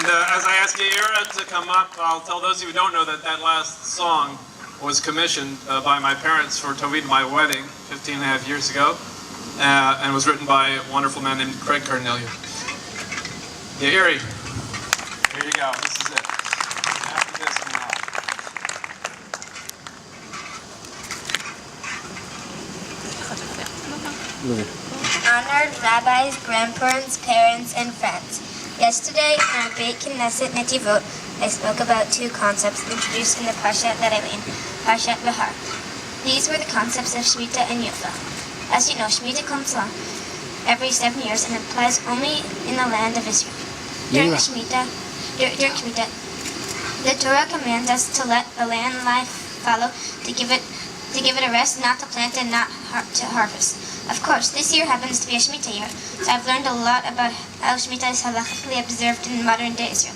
as I ask Yaira to come up, I'll tell those of you who don't know that that last song was commissioned by my parents for Tovit, my wedding, 15 and a half years ago, and was written by a wonderful man named Craig Carnelia. Yairi, here you go. This is it. After this, I'm out. Honored rabbis, grandparents, parents, and friends. Yesterday in our Beit Knesset Netivot, I spoke about two concepts introduced in the Parsha that I learned, Parshat Behar. These were the concepts of Shemitah and Yovel. As you know, Shemitah comes along every 7 years and applies only in the land of Israel. During Shemitah, the Torah commands us to let the land life follow, to give it a rest, not to plant and not to harvest. Of course, this year happens to be a Shemitah year, so I've learned a lot about how Shemitah is halachically observed in modern-day Israel.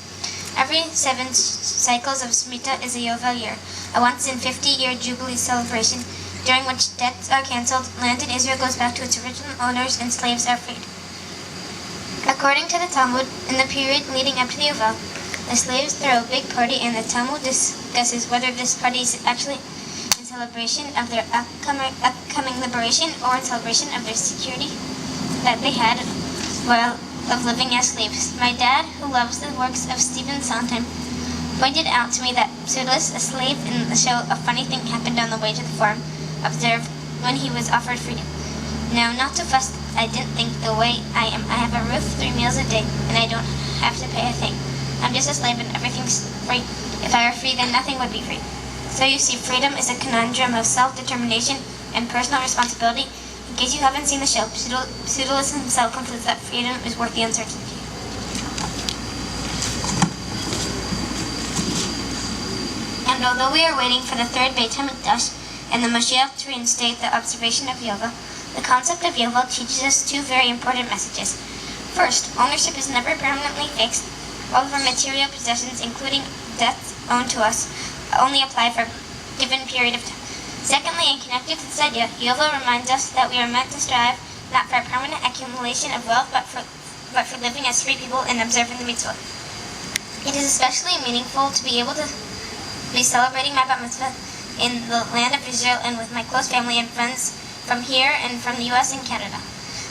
Every 7 cycles of Shemitah is a Yovel year, a once-in-50-year Jubilee celebration, during which debts are canceled, land in Israel goes back to its original owners, and slaves are freed. According to the Talmud, in the period leading up to the Yovel, the slaves throw a big party, and the Talmud discusses whether this party is actually in celebration of their upcoming liberation or in celebration of their security that they had while of living as slaves. My dad, who loves the works of Stephen Sondheim, pointed out to me that Pseudos, a slave in the show A Funny Thing Happened on the Way to the Farm, observed when he was offered freedom. Now, not to fuss, I didn't think the way I am. I have a roof, 3 meals a day, and I don't have to pay a thing. I'm just a slave and everything's free. If I were free, then nothing would be free. So you see, freedom is a conundrum of self-determination and personal responsibility. In case you haven't seen the show, Pseudos himself concludes that freedom is worth the uncertainty. And although we are waiting for the third Beit HaMikdash and the Mashiach to reinstate the observation of Yovel, the concept of Yovel teaches us 2 very important messages. First, ownership is never permanently fixed. All of our material possessions, including debts owed to us, only apply for a given period of time. Secondly, and connected to this idea, Yovel reminds us that we are meant to strive not for a permanent accumulation of wealth, but for living as free people and observing the Mitzvah. It is especially meaningful to be able to be celebrating my Bat Mitzvah in the land of Israel and with my close family and friends from here and from the U.S. and Canada.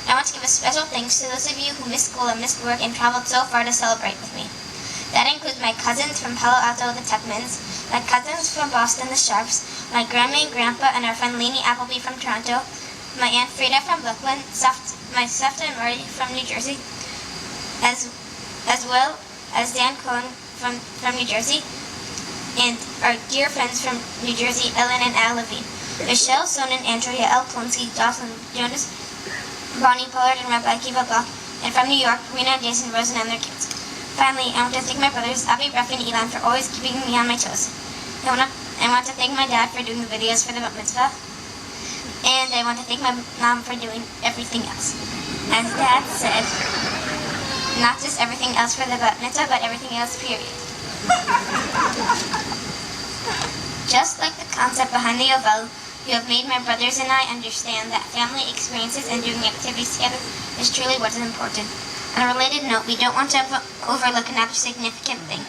I want to give a special thanks to those of you who missed school and missed work and traveled so far to celebrate with me. That includes my cousins from Palo Alto, the Tuckmans, my cousins from Boston, the Sharps, my grandma and grandpa and our friend Lainey Appleby from Toronto, my Aunt Frida from Brooklyn, my Sefta and Marty from New Jersey, as well as Dan Cohen from New Jersey, and our dear friends from New Jersey, Ellen and Al Levine, Michelle, Sonnen, Andrea, El Plonsky, Jocelyn Jonas, Bonnie Pollard, and Rabbi Kiva Block, and from New York, Rena, Jason, Rosen, and their kids. Finally, I want to thank my brothers, Avi, Ref, and Elon, for always keeping me on my toes. I want to thank my dad for doing the videos for the Bat Mitzvah, and I want to thank my mom for doing everything else. As Dad said, not just everything else for the Bat Mitzvah, but everything else, period. Just like the concept behind the Yovel, you have made my brothers and I understand that family experiences and doing activities together is truly what is important. On a related note, we don't want to overlook another significant thing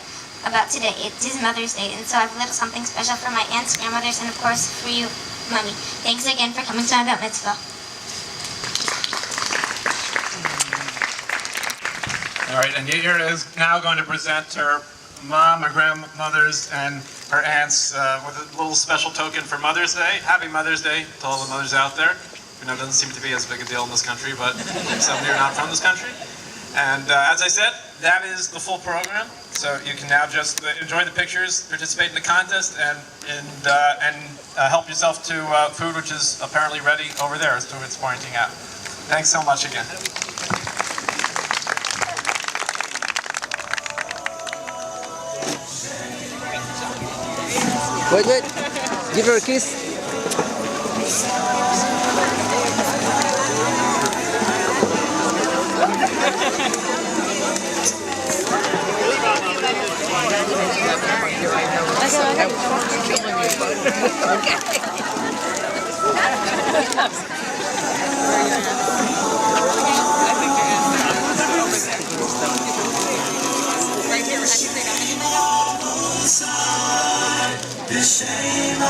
about today. It is Mother's Day, and so I have a little something special for my aunts, grandmothers, and of course for you, Mommy. Thanks again for coming to my Bat Mitzvah. All right, and Yaira is now going to present her mom, her grandmothers, and her aunts with a little special token for Mother's Day. Happy Mother's Day to all the mothers out there. You know, it doesn't seem to be as big a deal in this country, but some of you are not from this country. And as I said, that is the full program. So you can now just enjoy the pictures, participate in the contest, and help yourself to food, which is apparently ready over there, as it's pointing out. Thanks so much again. Wait. Give her a kiss. Wait,